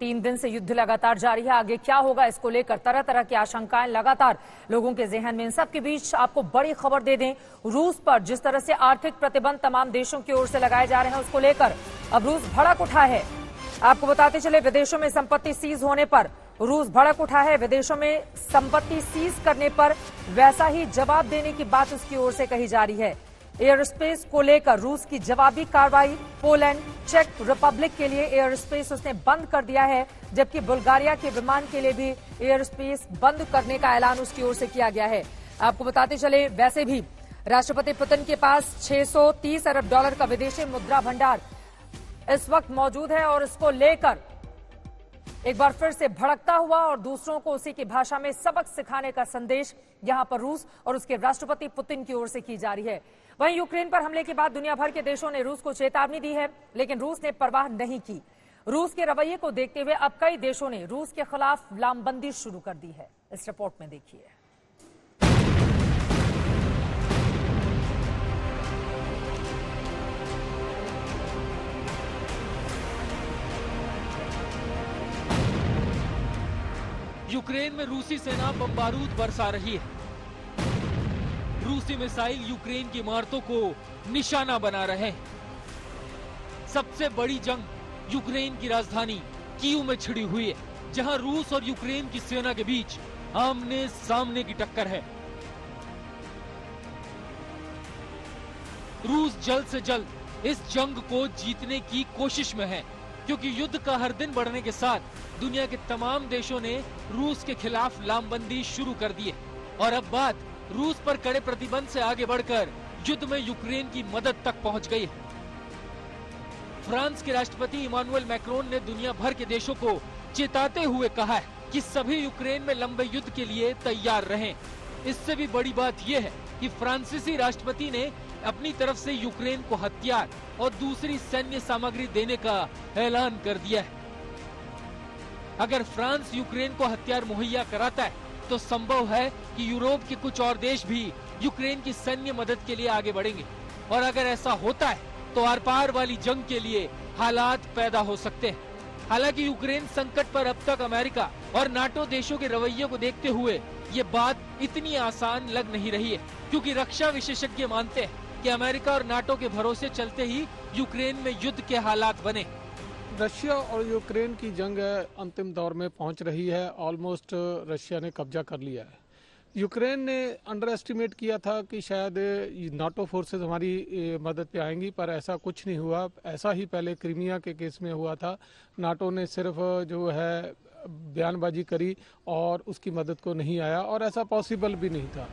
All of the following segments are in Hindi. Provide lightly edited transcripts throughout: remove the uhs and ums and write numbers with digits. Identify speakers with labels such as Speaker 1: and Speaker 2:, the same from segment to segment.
Speaker 1: 3 दिन से युद्ध लगातार जारी है। आगे क्या होगा इसको लेकर तरह तरह की आशंकाएं लगातार लोगों के जहन में। इन सब के बीच आपको बड़ी खबर दे दें, रूस पर जिस तरह से आर्थिक प्रतिबंध तमाम देशों की ओर से लगाए जा रहे हैं उसको लेकर अब रूस भड़क उठा है। आपको बताते चले, विदेशों में संपत्ति सीज होने पर रूस भड़क उठा है। विदेशों में संपत्ति सीज करने पर वैसा ही जवाब देने की बात उसकी ओर से कही जा रही है। एयर स्पेस को लेकर रूस की जवाबी कार्रवाई, पोलैंड, चेक रिपब्लिक के लिए एयर स्पेस उसने बंद कर दिया है, जबकि बुल्गारिया के विमान के लिए भी एयर स्पेस बंद करने का ऐलान उसकी ओर से किया गया है। आपको बताते चले, वैसे भी राष्ट्रपति पुतिन के पास $630 अरब का विदेशी मुद्रा भंडार इस वक्त मौजूद है और इसको लेकर एक बार फिर से भड़कता हुआ और दूसरों को उसी की भाषा में सबक सिखाने का संदेश यहां पर रूस और उसके राष्ट्रपति पुतिन की ओर से की जा रही है। वहीं यूक्रेन पर हमले के बाद दुनिया भर के देशों ने रूस को चेतावनी दी है, लेकिन रूस ने परवाह नहीं की। रूस के रवैये को देखते हुए अब कई देशों ने रूस के खिलाफ लामबंदी शुरू कर दी है। इस रिपोर्ट में देखिए।
Speaker 2: यूक्रेन में रूसी सेना बमबारूद बरसा रही है। रूसी मिसाइल यूक्रेन की इमारतों को निशाना बना रहे हैं। सबसे बड़ी जंग यूक्रेन की राजधानी कीव में छिड़ी हुई है, जहां रूस और यूक्रेन की सेना के बीच आमने सामने की टक्कर है। रूस जल्द से जल्द इस जंग को जीतने की कोशिश में है, क्योंकि युद्ध का हर दिन बढ़ने के साथ दुनिया के तमाम देशों ने रूस के खिलाफ लामबंदी शुरू कर दी है और अब बात रूस पर कड़े प्रतिबंध से आगे बढ़कर युद्ध में यूक्रेन की मदद तक पहुंच गई है। फ्रांस के राष्ट्रपति इमानुएल मैक्रोन ने दुनिया भर के देशों को चेताते हुए कहा है कि सभी यूक्रेन में लंबे युद्ध के लिए तैयार रहें। इससे भी बड़ी बात यह है कि फ्रांसीसी राष्ट्रपति ने अपनी तरफ से यूक्रेन को हथियार और दूसरी सैन्य सामग्री देने का ऐलान कर दिया है। अगर फ्रांस यूक्रेन को हथियार मुहैया कराता है तो संभव है कि यूरोप के कुछ और देश भी यूक्रेन की सैन्य मदद के लिए आगे बढ़ेंगे और अगर ऐसा होता है तो आर पार वाली जंग के लिए हालात पैदा हो सकते हैं। हालांकि यूक्रेन संकट पर अब तक अमेरिका और नाटो देशों के रवैये को देखते हुए ये बात इतनी आसान लग नहीं रही है, क्योंकि रक्षा विशेषज्ञ मानते हैं कि अमेरिका और नाटो के भरोसे चलते ही यूक्रेन में युद्ध के हालात बने।
Speaker 3: रशिया और यूक्रेन की जंग अंतिम दौर में पहुंच रही है। ऑलमोस्ट रशिया ने कब्जा कर लिया है। यूक्रेन ने अंडर एस्टिमेट किया था कि शायद नाटो फोर्सेस हमारी मदद पे आएंगी, पर ऐसा कुछ नहीं हुआ। ऐसा ही पहले क्रीमिया के केस में हुआ था। नाटो ने सिर्फ जो है बयानबाजी करी और उसकी मदद को नहीं आया और ऐसा पॉसिबल भी नहीं था।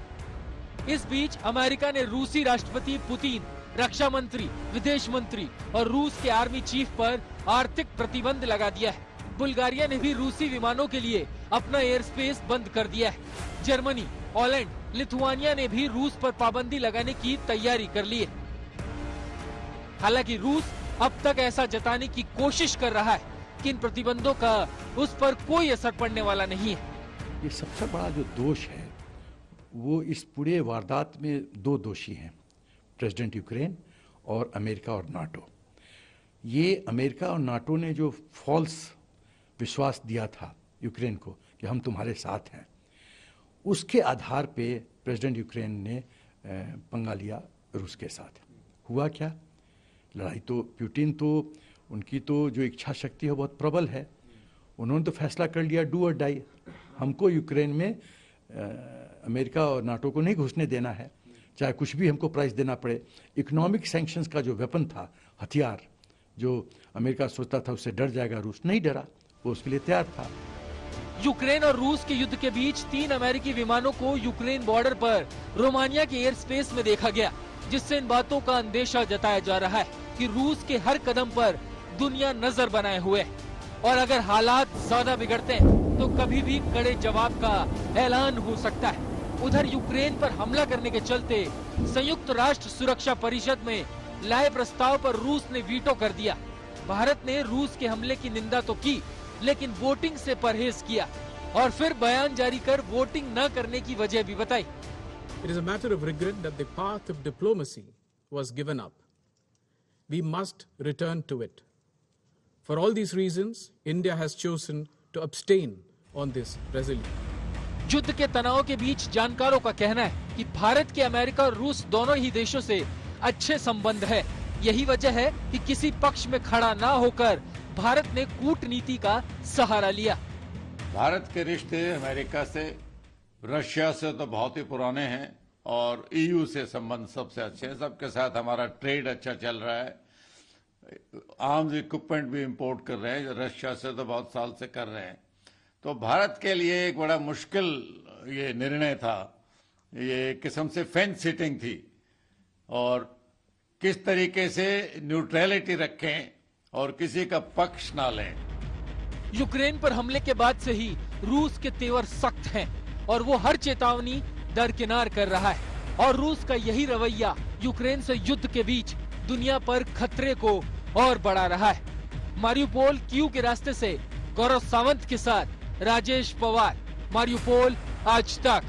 Speaker 2: इस बीच अमेरिका ने रूसी राष्ट्रपति पुतिन, रक्षा मंत्री, विदेश मंत्री और रूस के आर्मी चीफ पर आर्थिक प्रतिबंध लगा दिया है। बुल्गारिया ने भी रूसी विमानों के लिए अपना एयर स्पेस बंद कर दिया है। जर्मनी, पोलैंड, लिथुआनिया ने भी रूस पर पाबंदी लगाने की तैयारी कर ली है। हालांकि रूस अब तक ऐसा जताने की कोशिश कर रहा है कि इन प्रतिबंधों का उस पर कोई असर पड़ने वाला नहीं है।
Speaker 4: ये सबसे बड़ा जो दोष है वो इस पूरे वारदात में दो दोषी हैं, प्रेसिडेंट यूक्रेन और अमेरिका और नाटो। ये अमेरिका और नाटो ने जो फॉल्स विश्वास दिया था यूक्रेन को कि हम तुम्हारे साथ हैं, उसके आधार पे प्रेसिडेंट यूक्रेन ने पंगा लिया रूस के साथ। हुआ क्या? लड़ाई तो पुतिन तो उनकी तो जो इच्छा शक्ति है बहुत प्रबल है। उन्होंने तो फैसला कर लिया डू और डाई, हमको यूक्रेन में अमेरिका और नाटो को नहीं घुसने देना है, चाहे कुछ भी हमको प्राइस देना पड़े। इकोनॉमिक सैंक्शंस का जो वेपन था, हथियार, जो अमेरिका सोचता था उससे डर जाएगा, रूस नहीं डरा, वो उसके लिए तैयार था।
Speaker 2: यूक्रेन और रूस के युद्ध के बीच 3 अमेरिकी विमानों को यूक्रेन बॉर्डर पर रोमानिया के एयर स्पेस में देखा गया, जिससे इन बातों का अंदेशा जताया जा रहा है कि रूस के हर कदम पर दुनिया नजर बनाए हुए है और अगर हालात ज्यादा बिगड़ते हैं तो कभी भी कड़े जवाब का ऐलान हो सकता है। उधर यूक्रेन पर हमला करने के चलते संयुक्त राष्ट्र सुरक्षा परिषद में लाए प्रस्ताव पर रूस ने वीटो कर दिया। भारत ने रूस के हमले की निंदा तो की, लेकिन वोटिंग से परहेज किया और फिर बयान जारी कर वोटिंग न करने की वजह भी बताई।
Speaker 5: It is a matter of regret that the path of diplomacy was given up. We must return to it. For all these reasons, India has chosen to abstain on this resolution.
Speaker 2: युद्ध के तनाव के बीच जानकारों का कहना है कि भारत के अमेरिका और रूस दोनों ही देशों से अच्छे संबंध है। यही वजह है कि किसी पक्ष में खड़ा ना होकर भारत ने कूटनीति का सहारा लिया।
Speaker 6: भारत के रिश्ते अमेरिका से, रशिया से तो बहुत ही पुराने हैं और ईयू से संबंध सबसे अच्छे हैं। सबके साथ हमारा ट्रेड अच्छा चल रहा है। आर्म्स इक्विपमेंट भी इंपोर्ट कर रहे हैं, रशिया से तो बहुत साल से कर रहे हैं। तो भारत के लिए एक बड़ा मुश्किल ये निर्णय था, ये एक किस्म से फेंस सिटिंग थी, और किस तरीके से न्यूट्रलिटी रखें और किसी का पक्ष ना लें।
Speaker 2: यूक्रेन पर हमले के बाद से ही रूस के तेवर सख्त हैं और वो हर चेतावनी दरकिनार कर रहा है, और रूस का यही रवैया यूक्रेन से युद्ध के बीच दुनिया पर खतरे को और बढ़ा रहा है। मारियुपोल कीव के रास्ते से गौरव सावंत के साथ राजेश पवार, मारियुपोल आज तक।